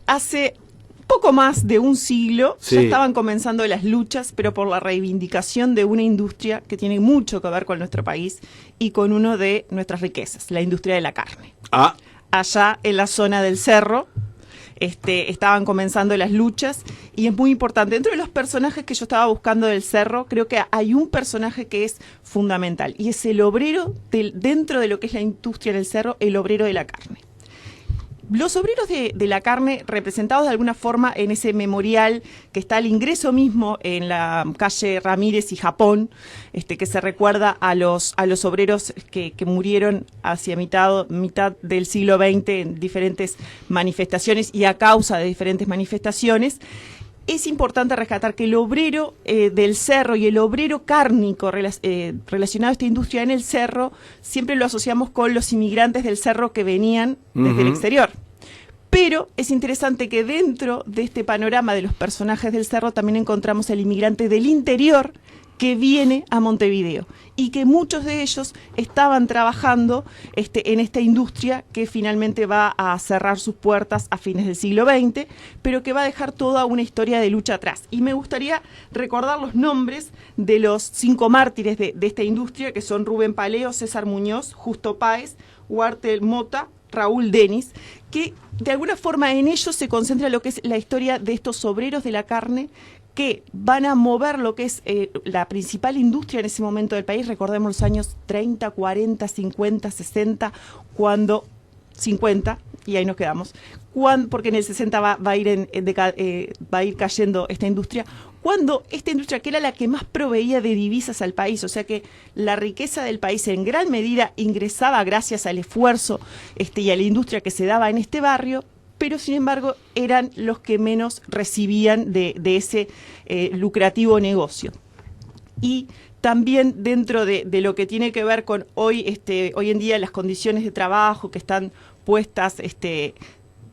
hace poco más de un siglo Sí. ya estaban comenzando las luchas, pero por la reivindicación de una industria que tiene mucho que ver con nuestro país y con una de nuestras riquezas, la industria de la carne. Ah, Allá en la zona del Cerro estaban comenzando las luchas y es muy importante. Dentro de los personajes que yo estaba buscando del Cerro, creo que hay un personaje que es fundamental y es el obrero dentro de lo que es la industria del Cerro, el obrero de la carne. Los obreros de la carne, representados de alguna forma en ese memorial que está al ingreso mismo en la calle Ramírez y Japón, que se recuerda a los obreros que murieron hacia mitad del siglo XX en diferentes manifestaciones y a causa de diferentes manifestaciones. Es importante rescatar que el obrero del Cerro y el obrero cárnico relacionado a esta industria en el Cerro, siempre lo asociamos con los inmigrantes del Cerro que venían desde el exterior. Pero es interesante que dentro de este panorama de los personajes del Cerro también encontramos al inmigrante del interior que viene a Montevideo y que muchos de ellos estaban trabajando en esta industria que finalmente va a cerrar sus puertas a fines del siglo XX, pero que va a dejar toda una historia de lucha atrás. Y me gustaría recordar los nombres de los 5 mártires de esta industria, que son Rubén Paleo, César Muñoz, Justo Páez, Huartel Mota, Raúl Denis, que de alguna forma en ellos se concentra lo que es la historia de estos obreros de la carne que van a mover lo que es la principal industria en ese momento del país. Recordemos los años 30, 40, 50, 60, cuando 50, y ahí nos quedamos, porque en el 60 va a ir cayendo esta industria, cuando esta industria, que era la que más proveía de divisas al país, o sea que la riqueza del país en gran medida ingresaba gracias al esfuerzo y a la industria que se daba en este barrio, pero sin embargo eran los que menos recibían de ese lucrativo negocio. Y también dentro de lo que tiene que ver con hoy en día las condiciones de trabajo que están puestas, que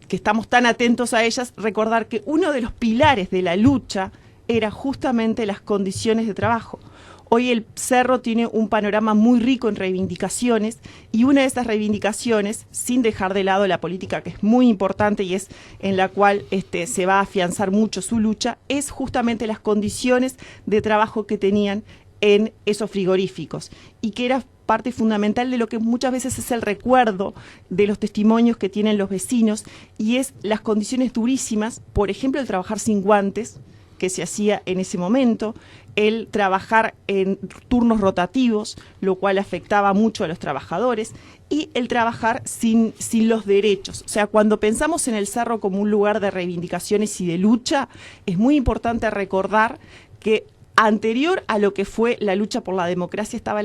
estamos tan atentos a ellas, recordar que uno de los pilares de la lucha era justamente las condiciones de trabajo. Hoy el Cerro tiene un panorama muy rico en reivindicaciones y una de esas reivindicaciones, sin dejar de lado la política que es muy importante y es en la cual se va a afianzar mucho su lucha, es justamente las condiciones de trabajo que tenían en esos frigoríficos y que era parte fundamental de lo que muchas veces es el recuerdo de los testimonios que tienen los vecinos y es las condiciones durísimas, por ejemplo el trabajar sin guantes, que se hacía en ese momento, el trabajar en turnos rotativos, lo cual afectaba mucho a los trabajadores, y el trabajar sin los derechos. O sea, cuando pensamos en el Cerro como un lugar de reivindicaciones y de lucha, es muy importante recordar que anterior a lo que fue la lucha por la democracia estaba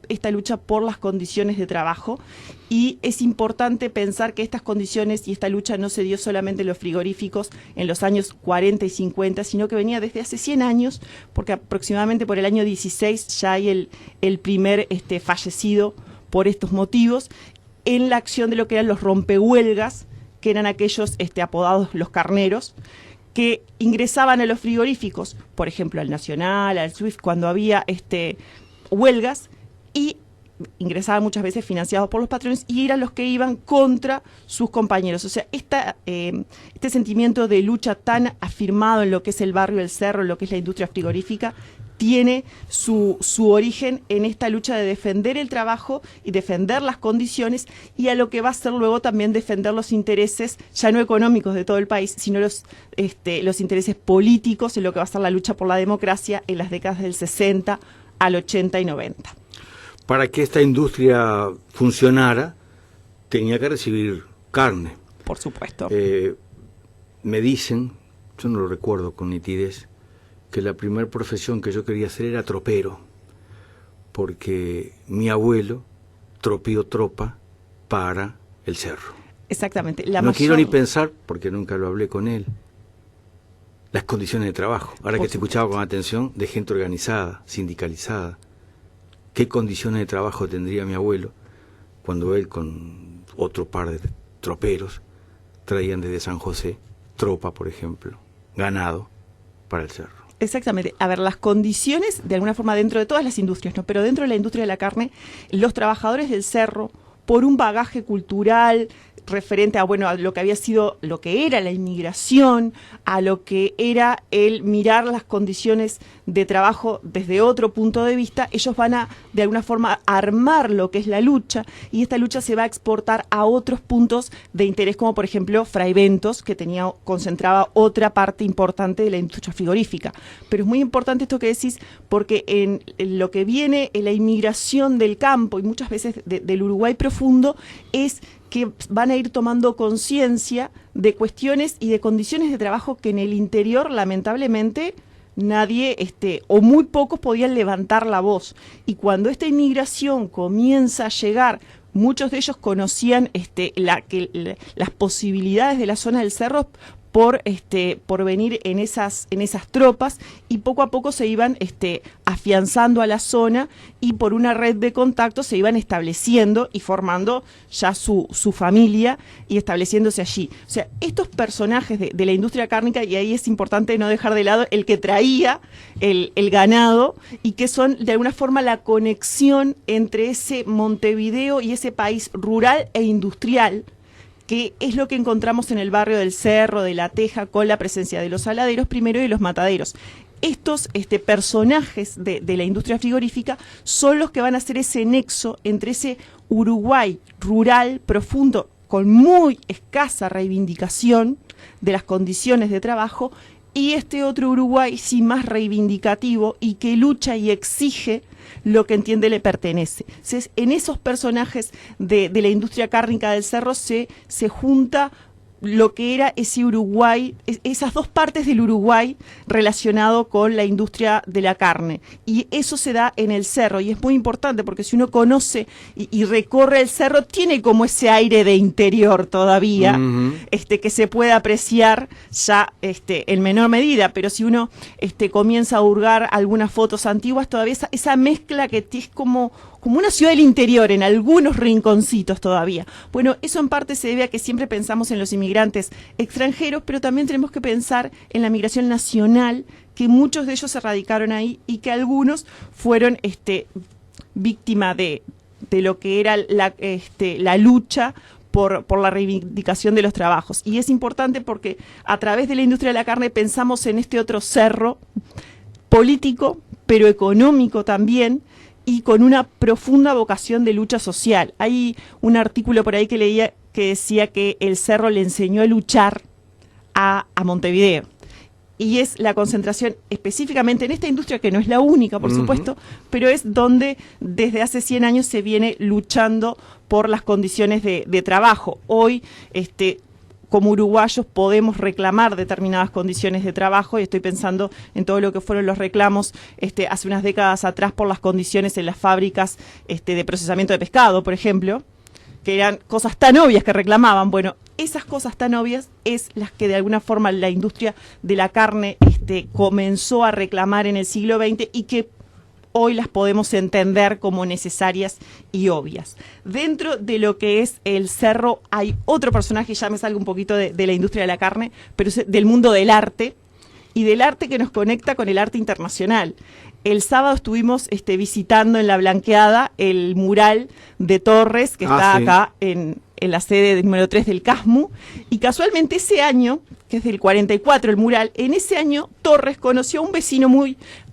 esta lucha por las condiciones de trabajo, y es importante pensar que estas condiciones y esta lucha no se dio solamente en los frigoríficos en los años 40 y 50, sino que venía desde hace 100 años, porque aproximadamente por el año 16 ya hay el primer fallecido por estos motivos, en la acción de lo que eran los rompehuelgas, que eran aquellos apodados los carneros, que ingresaban a los frigoríficos, por ejemplo al Nacional, al Swift, cuando había huelgas, y ingresaban muchas veces financiados por los patrones y eran los que iban contra sus compañeros. O sea, este sentimiento de lucha tan afirmado en lo que es el barrio del Cerro, en lo que es la industria frigorífica, tiene su origen en esta lucha de defender el trabajo y defender las condiciones, y a lo que va a ser luego también defender los intereses, ya no económicos de todo el país, sino los intereses políticos en lo que va a ser la lucha por la democracia en las décadas del 60 al 80 y 90. Para que esta industria funcionara, tenía que recibir carne. Por supuesto. Me dicen, yo no lo recuerdo con nitidez, que la primera profesión que yo quería hacer era tropero, porque mi abuelo tropeó tropa para el Cerro. Exactamente. Quiero ni pensar, porque nunca lo hablé con él, las condiciones de trabajo. Ahora que te escuchaba con atención, de gente organizada, sindicalizada. ¿Qué condiciones de trabajo tendría mi abuelo cuando él con otro par de troperos traían desde San José tropa, por ejemplo, ganado para el Cerro? Exactamente. A ver, las condiciones, de alguna forma, dentro de todas las industrias, ¿no? Pero dentro de la industria de la carne, los trabajadores del Cerro, por un bagaje cultural, referente a, bueno, a lo que había sido, lo que era la inmigración, a lo que era el mirar las condiciones de trabajo desde otro punto de vista. Ellos van a, de alguna forma, armar lo que es la lucha, y esta lucha se va a exportar a otros puntos de interés, como por ejemplo Fraiventos, que concentraba otra parte importante de la industria frigorífica. Pero es muy importante esto que decís, porque en lo que viene en la inmigración del campo, y muchas veces del Uruguay profundo, es que van a ir tomando conciencia de cuestiones y de condiciones de trabajo que en el interior, lamentablemente, nadie, o muy pocos podían levantar la voz. Y cuando esta inmigración comienza a llegar, muchos de ellos conocían las posibilidades de la zona del cerro por venir en esas tropas, y poco a poco se iban afianzando a la zona, y por una red de contactos se iban estableciendo y formando ya su familia y estableciéndose allí. O sea, estos personajes de la industria cárnica, y ahí es importante no dejar de lado el que traía el ganado, y que son de alguna forma la conexión entre ese Montevideo y ese país rural e industrial, que es lo que encontramos en el barrio del Cerro, de La Teja, con la presencia de los saladeros primero y de los mataderos. Estos personajes de la industria frigorífica son los que van a hacer ese nexo entre ese Uruguay rural, profundo, con muy escasa reivindicación de las condiciones de trabajo, y este otro Uruguay sí más reivindicativo, y que lucha y exige lo que entiende le pertenece. Entonces, en esos personajes de la industria cárnica del Cerro se junta lo que era ese Uruguay, esas dos partes del Uruguay relacionado con la industria de la carne. Y eso se da en el Cerro, y es muy importante porque si uno conoce y recorre el Cerro, tiene como ese aire de interior todavía, que se puede apreciar ya en menor medida, pero si uno comienza a hurgar algunas fotos antiguas, todavía esa mezcla que es como una ciudad del interior en algunos rinconcitos todavía. Bueno, eso en parte se debe a que siempre pensamos en los inmigrantes extranjeros, pero también tenemos que pensar en la migración nacional, que muchos de ellos se radicaron ahí, y que algunos fueron víctima de lo que era la lucha por la reivindicación de los trabajos. Y es importante porque a través de la industria de la carne pensamos en este otro cerro político, pero económico también, y con una profunda vocación de lucha social. Hay un artículo por ahí que leía que decía que el cerro le enseñó a luchar a Montevideo. Y es la concentración específicamente en esta industria, que no es la única, por supuesto, pero es donde desde hace 100 años se viene luchando por las condiciones de trabajo. Hoy, como uruguayos podemos reclamar determinadas condiciones de trabajo, y estoy pensando en todo lo que fueron los reclamos hace unas décadas atrás por las condiciones en las fábricas de procesamiento de pescado, por ejemplo, que eran cosas tan obvias que reclamaban. Bueno, esas cosas tan obvias es las que de alguna forma la industria de la carne comenzó a reclamar en el siglo XX, y que hoy las podemos entender como necesarias y obvias. Dentro de lo que es el cerro hay otro personaje, ya me salgo un poquito de la industria de la carne, pero es del mundo del arte, y del arte que nos conecta con el arte internacional. El sábado estuvimos visitando en La Blanqueada el mural de Torres, que está acá en la sede número 3 del CASMU, y casualmente ese año, que es del 44 el mural, en ese año Torres conoció a un vecino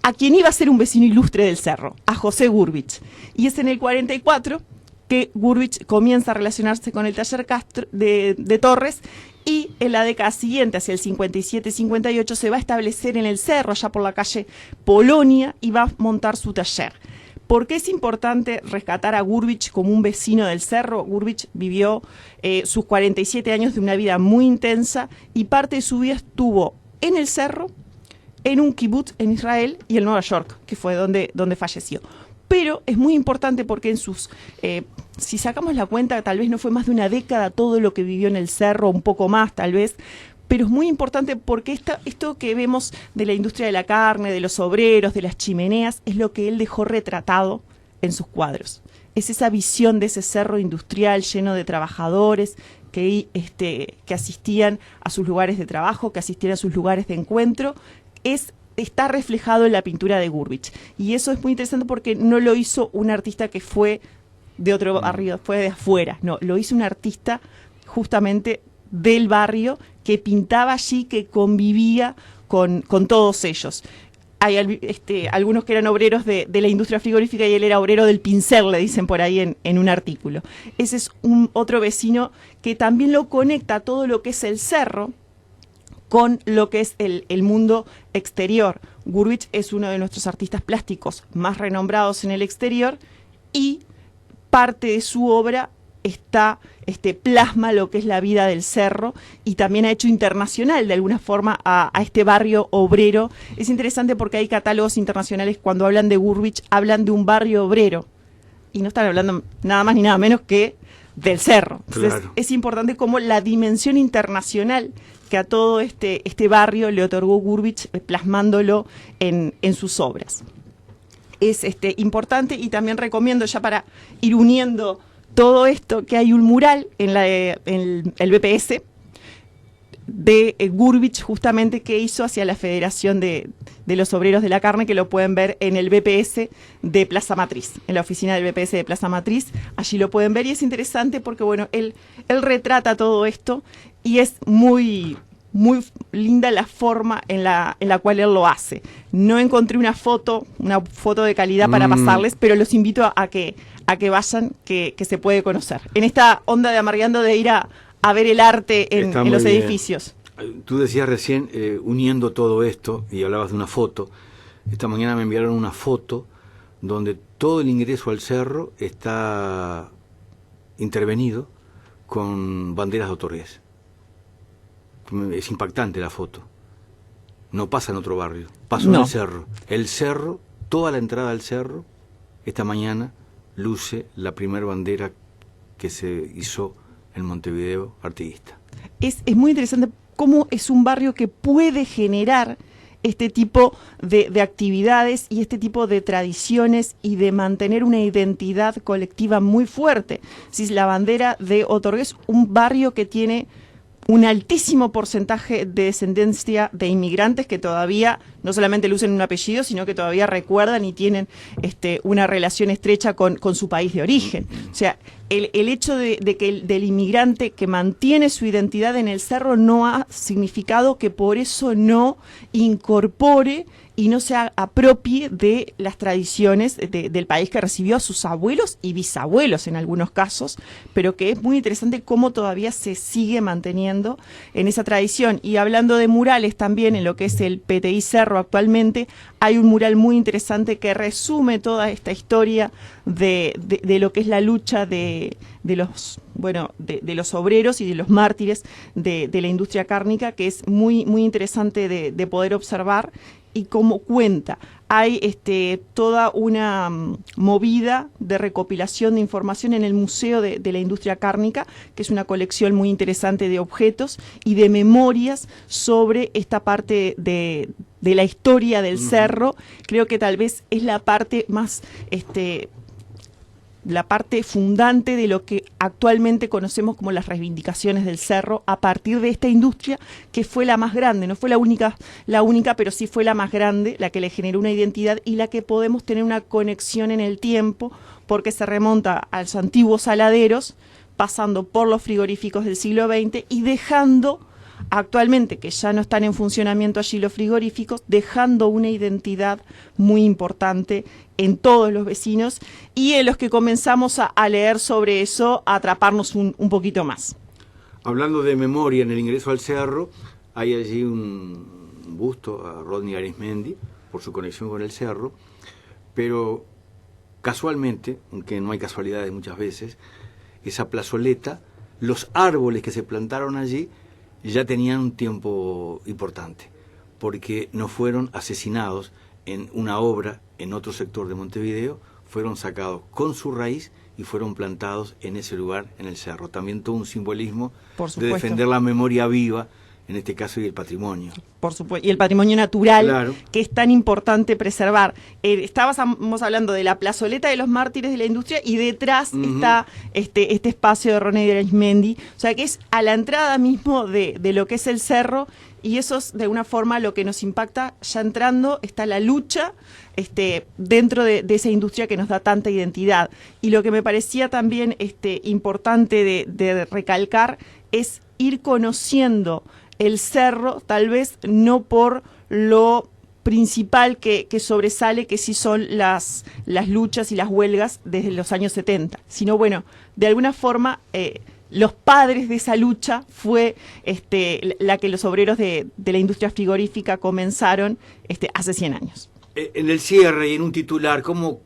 a quien iba a ser un vecino ilustre del Cerro, a José Gurvich, y es en el 44 que Gurvich comienza a relacionarse con el taller Castro de Torres, y en la década siguiente, hacia el 57-58, se va a establecer en el Cerro, allá por la calle Polonia, y va a montar su taller. ¿Por qué es importante rescatar a Gurvich como un vecino del Cerro? Gurvich vivió sus 47 años de una vida muy intensa, y parte de su vida estuvo en el Cerro, en un kibutz en Israel y en Nueva York, que fue donde falleció. Pero es muy importante porque si sacamos la cuenta, tal vez no fue más de una década todo lo que vivió en el Cerro, un poco más tal vez, pero es muy importante porque esto que vemos de la industria de la carne, de los obreros, de las chimeneas, es lo que él dejó retratado en sus cuadros. Es esa visión de ese cerro industrial lleno de trabajadores que asistían a sus lugares de trabajo, que asistían a sus lugares de encuentro, está reflejado en la pintura de Gurvich. Y eso es muy interesante porque no lo hizo un artista que fue de otro barrio, fue de afuera. No, lo hizo un artista justamente del barrio, que pintaba allí, que convivía con todos ellos. Hay algunos que eran obreros de la industria frigorífica y él era obrero del pincel, le dicen por ahí en un artículo. Ese es otro vecino que también lo conecta todo lo que es el cerro con lo que es el mundo exterior. Gurwitch es uno de nuestros artistas plásticos más renombrados en el exterior y parte de su obra plasma lo que es la vida del cerro y también ha hecho internacional de alguna forma a este barrio obrero. Es interesante porque hay catálogos internacionales cuando hablan de Gurwitch, hablan de un barrio obrero y no están hablando nada más ni nada menos que del cerro. Entonces, claro, es importante como la dimensión internacional que a todo este barrio le otorgó Gurwitch, plasmándolo en sus obras. Es importante, y también recomiendo, ya para ir uniendo todo esto, que hay un mural en el BPS de Gurwitch justamente que hizo hacia la Federación de los Obreros de la Carne, que lo pueden ver en el BPS de Plaza Matriz, en la oficina del BPS de Plaza Matriz. Allí lo pueden ver y es interesante porque, bueno, él retrata todo esto y es muy linda la forma en la cual él lo hace. No encontré una foto de calidad para pasarles, pero los invito a que vayan, que se puede conocer. En esta onda de Amargando, de ir a ver el arte en los edificios. Tú decías recién, uniendo todo esto, y hablabas de una foto. Esta mañana me enviaron una foto donde todo el ingreso al cerro está intervenido con banderas de Otorgués. Es impactante la foto. No pasa en otro barrio, pasa en el cerro. El cerro, toda la entrada al cerro, esta mañana luce la primera bandera que se hizo en Montevideo Artiguista. Es muy interesante cómo es un barrio que puede generar este tipo de actividades y este tipo de tradiciones y de mantener una identidad colectiva muy fuerte. Si es la bandera de Otorgués, un barrio que tiene un altísimo porcentaje de descendencia de inmigrantes que todavía no solamente lucen un apellido, sino que todavía recuerdan y tienen una relación estrecha con su país de origen. O sea, el hecho de que del inmigrante que mantiene su identidad en el cerro no ha significado que por eso no incorpore y no se apropie de las tradiciones del país que recibió a sus abuelos y bisabuelos en algunos casos, pero que es muy interesante cómo todavía se sigue manteniendo en esa tradición. Y hablando de murales también, en lo que es el PTI Cerro actualmente, hay un mural muy interesante que resume toda esta historia de lo que es la lucha de los obreros y de los mártires de la industria cárnica, que es muy interesante de poder observar. Y como cuenta, hay toda una movida de recopilación de información en el Museo de la Industria Cárnica, que es una colección muy interesante de objetos y de memorias sobre esta parte de la historia del cerro. Creo que tal vez es la parte más la parte fundante de lo que actualmente conocemos como las reivindicaciones del cerro a partir de esta industria que fue la más grande, no fue la única, pero sí fue la más grande, la que le generó una identidad y la que podemos tener una conexión en el tiempo porque se remonta a los antiguos saladeros, pasando por los frigoríficos del siglo XX y dejando actualmente, que ya no están en funcionamiento allí los frigoríficos, dejando una identidad muy importante en todos los vecinos y en los que comenzamos a leer sobre eso, a atraparnos un poquito más. Hablando de memoria, en el ingreso al cerro hay allí un busto a Rodney Arismendi por su conexión con el cerro, pero casualmente, aunque no hay casualidades muchas veces, esa plazoleta, los árboles que se plantaron allí ya tenían un tiempo importante, porque no fueron asesinados en una obra en otro sector de Montevideo, fueron sacados con su raíz y fueron plantados en ese lugar, en el cerro. También todo un simbolismo de defender la memoria viva, en este caso, y el patrimonio. Por supuesto, y el patrimonio natural, claro, que es tan importante preservar. Estábamos hablando de la plazoleta de los mártires de la industria y detrás está este espacio de Rodney Arismendi, o sea que es a la entrada mismo de lo que es el cerro, y eso es de una forma lo que nos impacta. Ya entrando está la lucha dentro de esa industria que nos da tanta identidad. Y lo que me parecía también importante de recalcar es ir conociendo el cerro, tal vez no por lo principal que sobresale, que sí son las luchas y las huelgas desde los años 70, sino bueno, de alguna forma los padres de esa lucha fue la que los obreros de la industria frigorífica comenzaron hace 100 años. En el cierre y en un titular, ¿cómo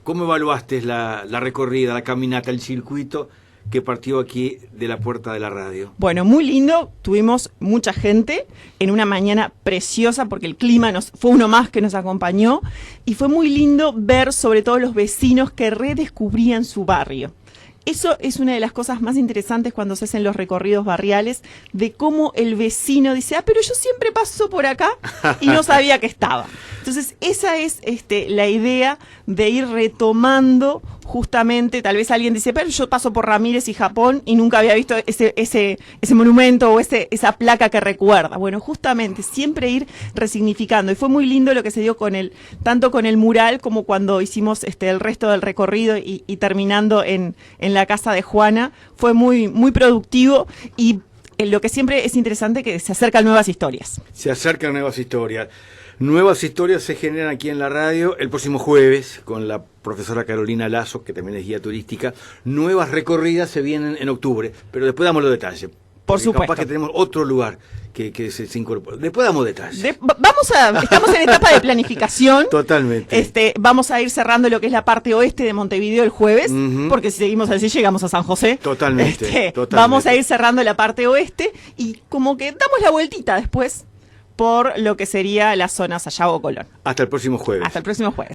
evaluaste la recorrida, la caminata, el circuito que partió aquí de la puerta de la radio? Bueno, muy lindo, tuvimos mucha gente en una mañana preciosa porque el clima fue uno más que nos acompañó y fue muy lindo ver sobre todo los vecinos que redescubrían su barrio. Eso es una de las cosas más interesantes cuando se hacen los recorridos barriales, de cómo el vecino dice, pero yo siempre paso por acá y no sabía que estaba. Entonces, esa es la idea de ir retomando justamente, tal vez alguien dice, pero yo paso por Ramírez y Japón y nunca había visto ese monumento o esa placa que recuerda. Bueno, justamente, siempre ir resignificando. Y fue muy lindo lo que se dio tanto con el mural como cuando hicimos el resto del recorrido y terminando en la casa de Juana. Fue muy, muy productivo y lo que siempre es interesante que se acercan nuevas historias. Se acercan nuevas historias. Nuevas historias se generan aquí en la radio el próximo jueves con la profesora Carolina Lazo, que también es guía turística. Nuevas recorridas se vienen en octubre, pero después damos los detalles. Por supuesto. Capaz que tenemos otro lugar que se incorpora. Después damos detalles. Estamos en etapa de planificación. Totalmente. Vamos a ir cerrando lo que es la parte oeste de Montevideo el jueves, porque si seguimos así llegamos a San José. Totalmente. Vamos a ir cerrando la parte oeste y como que damos la vueltita después por lo que sería la zona Sayago Colón. Hasta el próximo jueves. Hasta el próximo jueves.